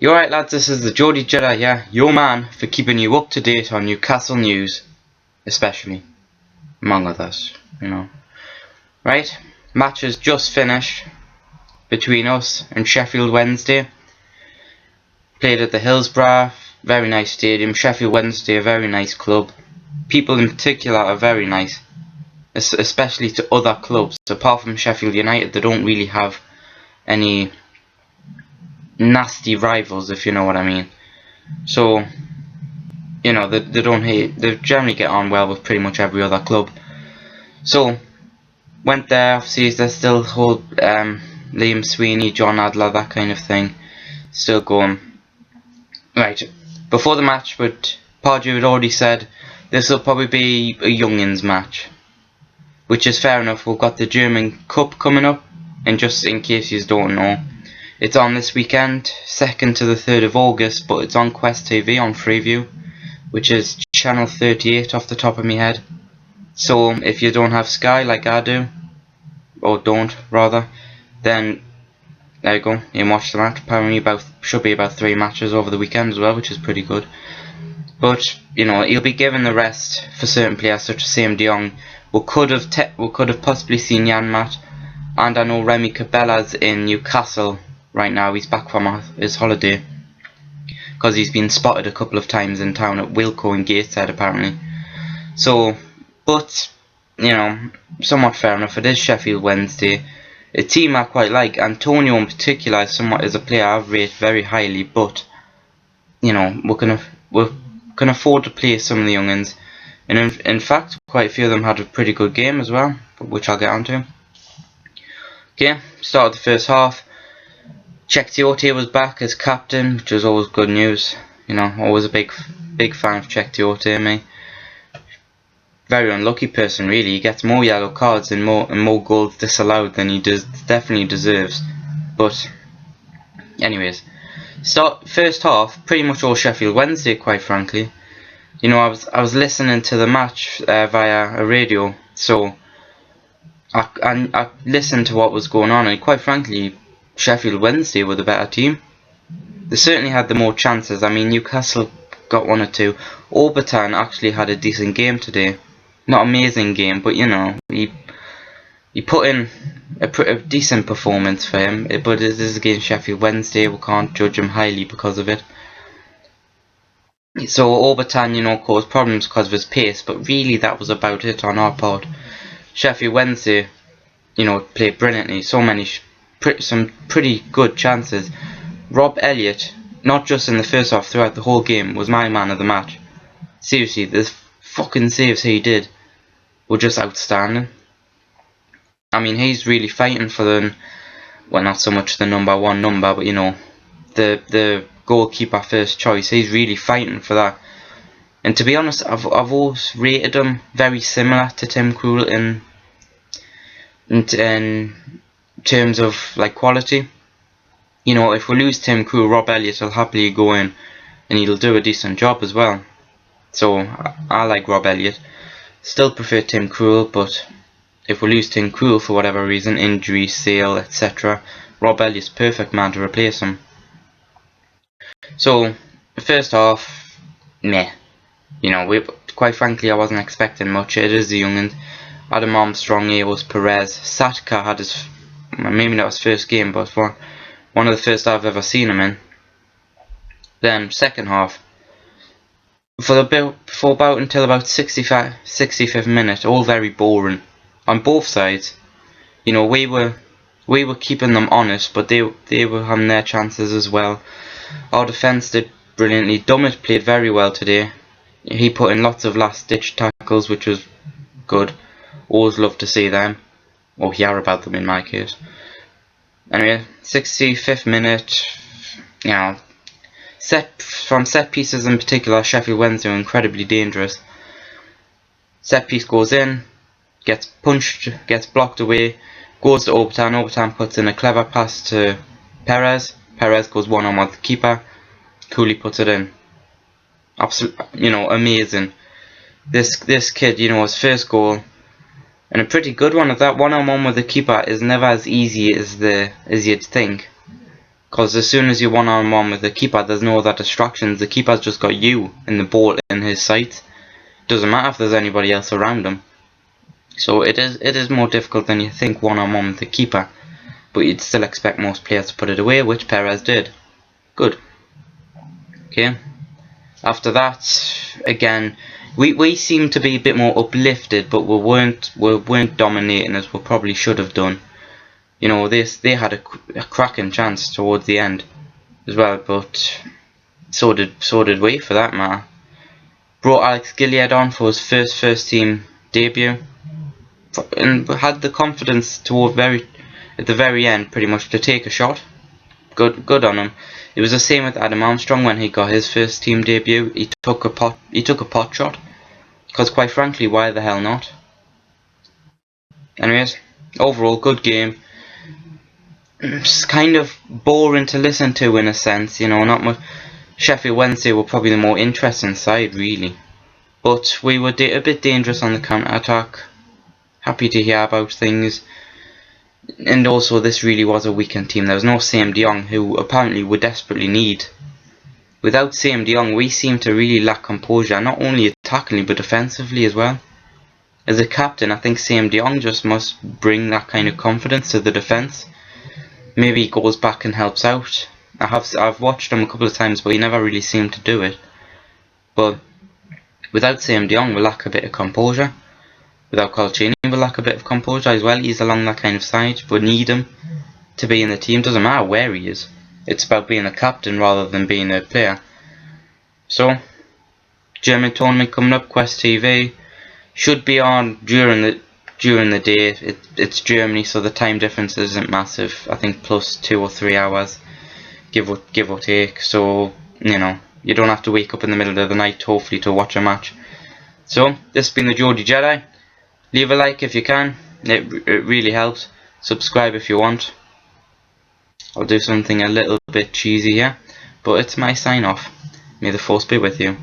You alright lads, this is the GeordieJedi here, your man for keeping you up to date on Newcastle news, especially, among others, you know. Right, match has just finished between us and Sheffield Wednesday. Played at the Hillsborough, very nice stadium. Sheffield Wednesday, a very nice club. People in particular are very nice, especially to other clubs. Apart from Sheffield United, they don't really have any nasty rivals, if you know what I mean. So, you know, they don't hate, they generally get on well with pretty much every other club. So, went there, obviously they still hold Liam Sweeney, John Adler, that kind of thing, still going. Right, before the match, but Pardew had already said this will probably be a youngins match, which is fair enough. We've got the German Cup coming up, and just in case you don't know, it's on this weekend, 2nd to the 3rd of August, but it's on Quest TV on Freeview, which is channel 38 off the top of my head. So if you don't have Sky like I do, or don't rather, then there you go, you can watch the match. Apparently should be about 3 matches over the weekend as well, which is pretty good. But you know, he'll be given the rest for certain players such as Sam De Jong. We could have possibly seen Jan Maat, and I know Remy Cabella's in Newcastle right now. He's back from his holiday because he's been spotted a couple of times in town at Wilco and Gateshead apparently. So, but you know, somewhat fair enough. It is Sheffield Wednesday, a team I quite like. Antonio in particular is a player I've rated very highly, but you know, we can afford to play some of the youngins, and in fact quite a few of them had a pretty good game as well, which I'll get onto. Okay, started the first half. GeordieJedi was back as captain, which was always good news. You know, always a big fan of GeordieJedi, me. Very unlucky person really. He gets more yellow cards and more goals disallowed than he definitely deserves. But anyways, first half pretty much all Sheffield Wednesday, quite frankly. You know, I was listening to the match via a radio, so I listened to what was going on, and quite frankly, Sheffield Wednesday were the better team. They certainly had the more chances. I mean, Newcastle got 1 or 2. Orbitan actually had a decent game today. Not amazing game, but you know, he put in a decent performance for him. But it is against Sheffield Wednesday. We can't judge him highly because of it. So Orbitan, you know, caused problems because of his pace, but really that was about it on our part. Sheffield Wednesday, you know, played brilliantly. Some pretty good chances. Rob Elliott, not just in the first half, throughout the whole game, was my man of the match. Seriously, the fucking saves he did were just outstanding. I mean, he's really fighting for the, well, not so much the number 1 number, but you know, the goalkeeper first choice. He's really fighting for that. And to be honest, I've always rated him very similar to Tim Krul in terms of like quality. You know, if we lose Tim Krul, Rob Elliott will happily go in and he'll do a decent job as well. So I like Rob Elliott. Still prefer Tim Krul, but if we lose Tim Krul for whatever reason, injury, sale, etc., Rob Elliott's perfect man to replace him. So the first half, meh. You know, quite frankly, I wasn't expecting much. It is the young'un. Adam Armstrong, Eos Perez, Satka had his, maybe not his first game, but one of the first I've ever seen him in. Then second half, for about until about 65th minute, all very boring on both sides. You know, we were keeping them honest, but they were having their chances as well. Our defence did brilliantly. Dummett played very well today. He put in lots of last-ditch tackles, which was good. Always love to see them, or hear about them in my case. Anyway, 65th minute, you know, from set pieces in particular, Sheffield Wednesday were incredibly dangerous. Set piece goes in, gets punched, gets blocked away, goes to Orbitan. Orbitan puts in a clever pass to Perez. Perez goes one-on-one with the keeper. Cooley puts it in. Absolutely, you know, amazing. This kid, you know, his first goal, and a pretty good one. Of that one-on-one with the keeper is never as easy as you'd think. Because as soon as you're one-on-one with the keeper, there's no other distractions. The keeper's just got you and the ball in his sights. Doesn't matter if there's anybody else around him. So it is more difficult than you think one-on-one with the keeper. But you'd still expect most players to put it away, which Perez did. Good. Okay. After that, again, we seemed to be a bit more uplifted, but we weren't dominating as we probably should have done. You know, they had a cracking chance towards the end as well, but so did we, for that matter. Brought Alex Gilead on for his first team debut, and had the confidence at the very end, pretty much, to take a shot. Good on him. It was the same with Adam Armstrong when he got his first team debut. He took a pot shot, because quite frankly, why the hell not? Anyways, overall good game. It's kind of boring to listen to in a sense, you know. Not much. Sheffield Wednesday were probably the more interesting side, really, but we were a bit dangerous on the counter attack. Happy to hear about things. And also, this really was a weakened team. There was no Sam de Jong, who apparently we desperately need. Without Sam de Jong, we seem to really lack composure, not only attackingly but defensively as well. As a captain, I think Sam de Jong just must bring that kind of confidence to the defence. Maybe he goes back and helps out. I've watched him a couple of times, but he never really seemed to do it. But without Sam de Jong, we lack a bit of composure. Without Colchini, we lack a bit of composure as well. He's along that kind of side. We need him to be in the team. Doesn't matter where he is. It's about being a captain rather than being a player. So, German tournament coming up. Quest TV should be on during the day. It's Germany, so the time difference isn't massive. I think plus 2 or 3 hours, give or take. So you know, you don't have to wake up in the middle of the night, hopefully, to watch a match. So this has been the GeordieJedi. Leave a like if you can. It really helps. Subscribe if you want. I'll do something a little bit cheesy here, but it's my sign off. May the force be with you.